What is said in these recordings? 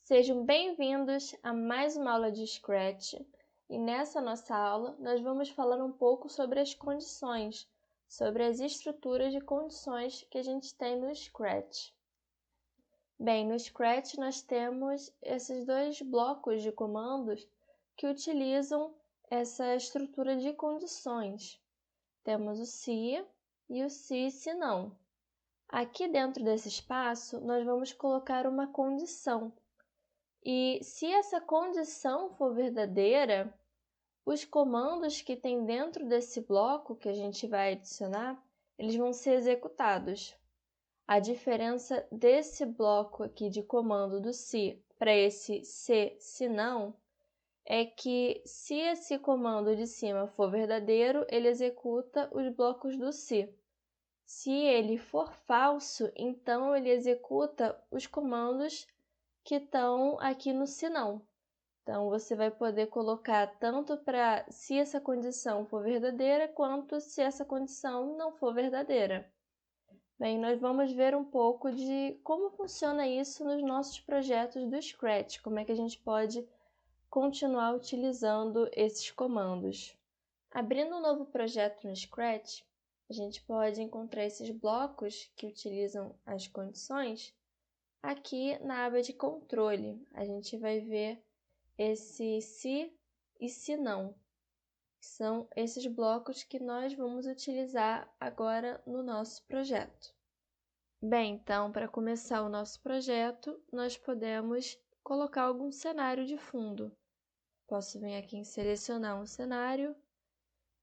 Sejam bem-vindos a mais uma aula de Scratch e nessa nossa aula nós vamos falar um pouco sobre as condições, sobre as estruturas de condições que a gente tem no Scratch. Bem, no Scratch nós temos esses dois blocos de comandos que utilizam essa estrutura de condições. Temos o se e o se não. Aqui dentro desse espaço nós vamos colocar uma condição. E se essa condição for verdadeira, os comandos que tem dentro desse bloco que a gente vai adicionar, eles vão ser executados. A diferença desse bloco aqui de comando do se para esse se não, é que se esse comando de cima for verdadeiro, ele executa os blocos do se. Se ele for falso, então ele executa os comandos que estão aqui no se não. Então, você vai poder colocar tanto para se essa condição for verdadeira, quanto se essa condição não for verdadeira. Bem, nós vamos ver um pouco de como funciona isso nos nossos projetos do Scratch, como é que a gente pode continuar utilizando esses comandos. Abrindo um novo projeto no Scratch, a gente pode encontrar esses blocos que utilizam as condições. Aqui na aba de controle, a gente vai ver esse se e se não, que são esses blocos que nós vamos utilizar agora no nosso projeto. Bem, então, para começar o nosso projeto, nós podemos colocar algum cenário de fundo. Posso vir aqui em selecionar um cenário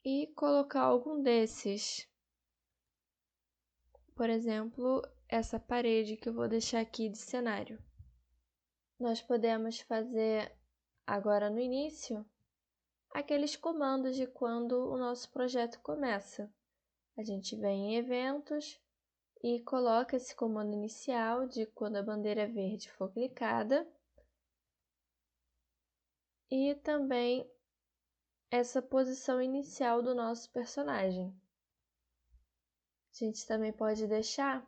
e colocar algum desses. Por exemplo, essa parede que eu vou deixar aqui de cenário. Nós podemos fazer agora no início aqueles comandos de quando o nosso projeto começa. A gente vem em eventos e coloca esse comando inicial de quando a bandeira verde for clicada e também essa posição inicial do nosso personagem. A gente também pode deixar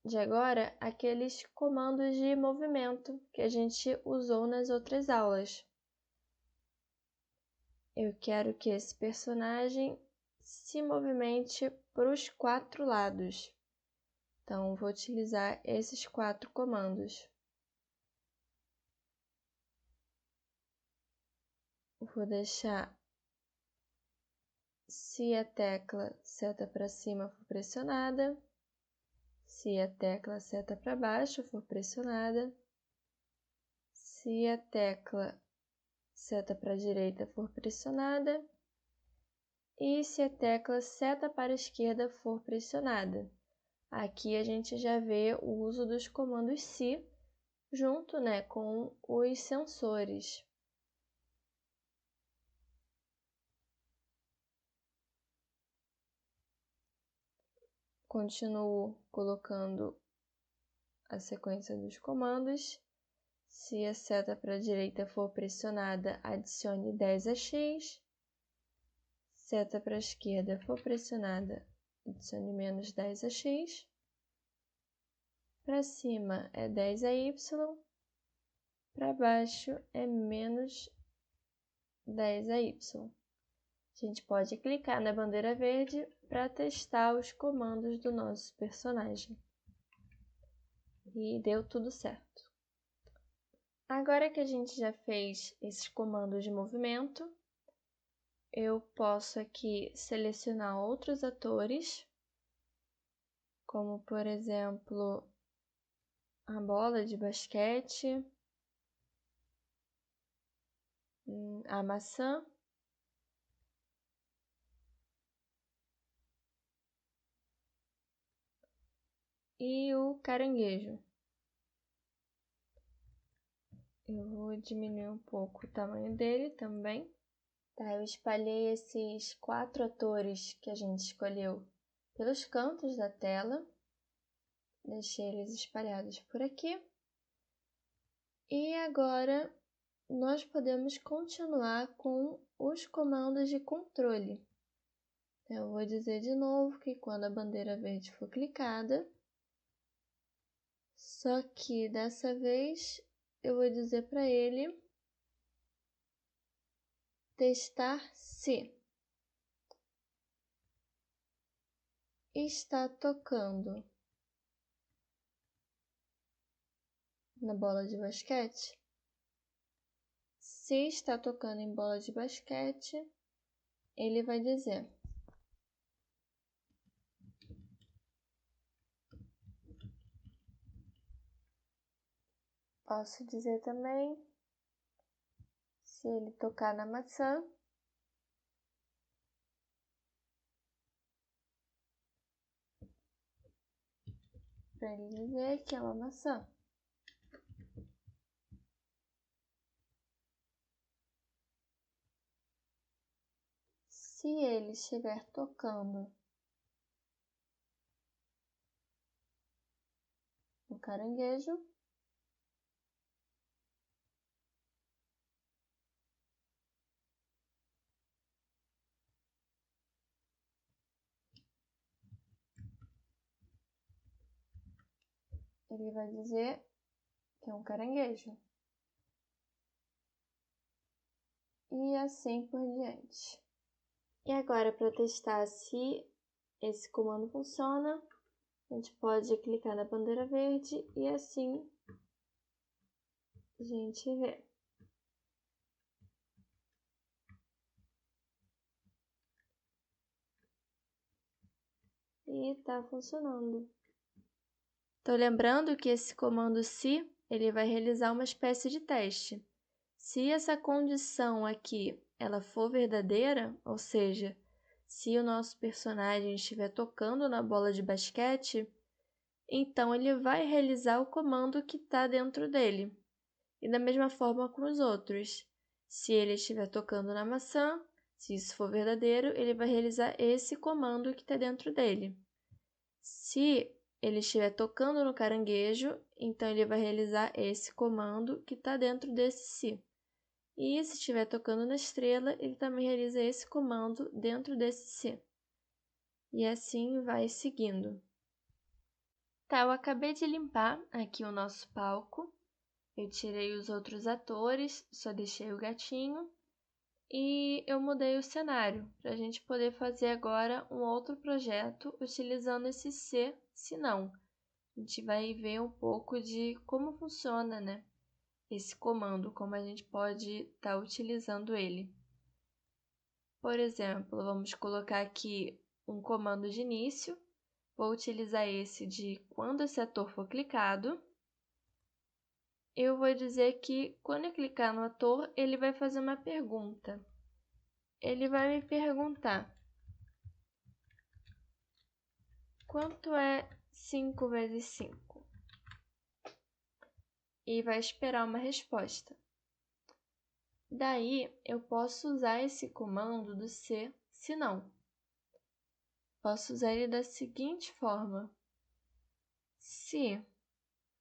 de agora aqueles comandos de movimento que a gente usou nas outras aulas. Eu quero que esse personagem se movimente para os 4 lados. Então, vou utilizar esses 4 comandos. Vou deixar se a tecla seta para cima for pressionada, se a tecla seta para baixo for pressionada, se a tecla seta para a direita for pressionada e se a tecla seta para a esquerda for pressionada. Aqui a gente já vê o uso dos comandos se junto, com os sensores. Continuo colocando a sequência dos comandos. Se a seta para a direita for pressionada, adicione 10 a x. Seta para a esquerda for pressionada, adicione menos 10 a x. Para cima é 10 a y. Para baixo é menos 10 a y. A gente pode clicar na bandeira verde para testar os comandos do nosso personagem. E deu tudo certo. Agora que a gente já fez esses comandos de movimento, eu posso aqui selecionar outros atores, como por exemplo a bola de basquete, a maçã, e o caranguejo. Eu vou diminuir um pouco o tamanho dele também. Tá, eu espalhei esses 4 atores que a gente escolheu pelos cantos da tela. Deixei eles espalhados por aqui. E agora nós podemos continuar com os comandos de controle. Eu vou dizer de novo que quando a bandeira verde for clicada, só que dessa vez eu vou dizer para ele testar se está tocando na bola de basquete. Se está tocando em bola de basquete, ele vai dizer: posso dizer também, se ele tocar na maçã, para ele dizer que é uma maçã. Se ele estiver tocando no caranguejo, ele vai dizer que é um caranguejo. E assim por diante. E agora, para testar se esse comando funciona, a gente pode clicar na bandeira verde e assim a gente vê. E tá funcionando. Tô lembrando que esse comando se, ele vai realizar uma espécie de teste. Se essa condição aqui, ela for verdadeira, ou seja, se o nosso personagem estiver tocando na bola de basquete, então ele vai realizar o comando que está dentro dele. E da mesma forma com os outros. Se ele estiver tocando na maçã, se isso for verdadeiro, ele vai realizar esse comando que está dentro dele. Se ele estiver tocando no caranguejo, então ele vai realizar esse comando que está dentro desse se. E se estiver tocando na estrela, ele também realiza esse comando dentro desse se. E assim vai seguindo. Tá, eu acabei de limpar aqui o nosso palco. Eu tirei os outros atores, só deixei o gatinho. E eu mudei o cenário, para a gente poder fazer agora um outro projeto utilizando esse se não. A gente vai ver um pouco de como funciona, né, esse comando, como a gente pode estar utilizando ele. Por exemplo, vamos colocar aqui um comando de início. Vou utilizar esse de quando esse ator for clicado. Eu vou dizer que quando eu clicar no ator, ele vai fazer uma pergunta. Ele vai me perguntar: quanto é 5 vezes 5? E vai esperar uma resposta. Daí, eu posso usar esse comando do se não. Posso usar ele da seguinte forma. Se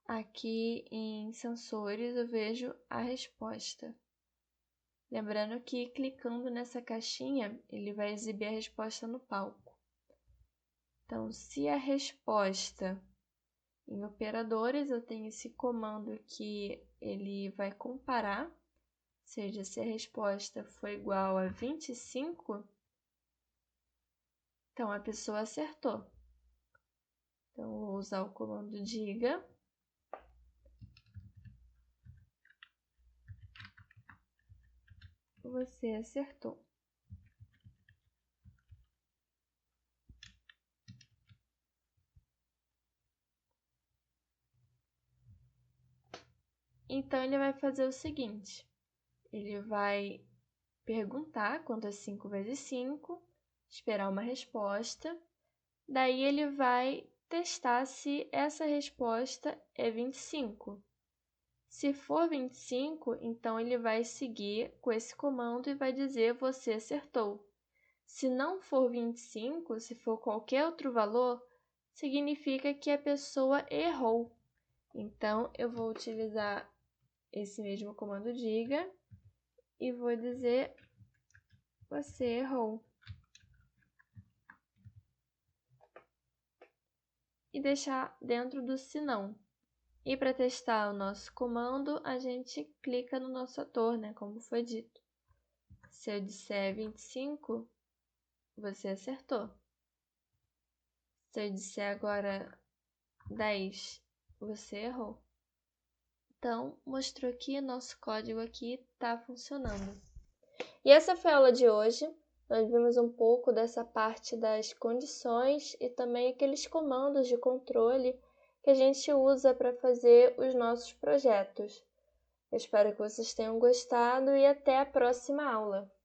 aqui em sensores eu vejo a resposta. Lembrando que clicando nessa caixinha, ele vai exibir a resposta no palco. Então, se a resposta em operadores, eu tenho esse comando que ele vai comparar, ou seja, se a resposta for igual a 25, então a pessoa acertou. Então, eu vou usar o comando diga. Você acertou. Então, ele vai fazer o seguinte. Ele vai perguntar quanto é 5 vezes 5, esperar uma resposta. Daí, ele vai testar se essa resposta é 25. Se for 25, então ele vai seguir com esse comando e vai dizer você acertou. Se não for 25, se for qualquer outro valor, significa que a pessoa errou. Então, eu vou utilizar esse mesmo comando diga e vou dizer você errou. E deixar dentro do se não. E para testar o nosso comando, a gente clica no nosso ator, né, como foi dito. Se eu disser 25, você acertou. Se eu disser agora 10, você errou. Então, mostrou que nosso código aqui está funcionando. E essa foi a aula de hoje. Nós vimos um pouco dessa parte das condições e também aqueles comandos de controle que a gente usa para fazer os nossos projetos. Eu espero que vocês tenham gostado e até a próxima aula!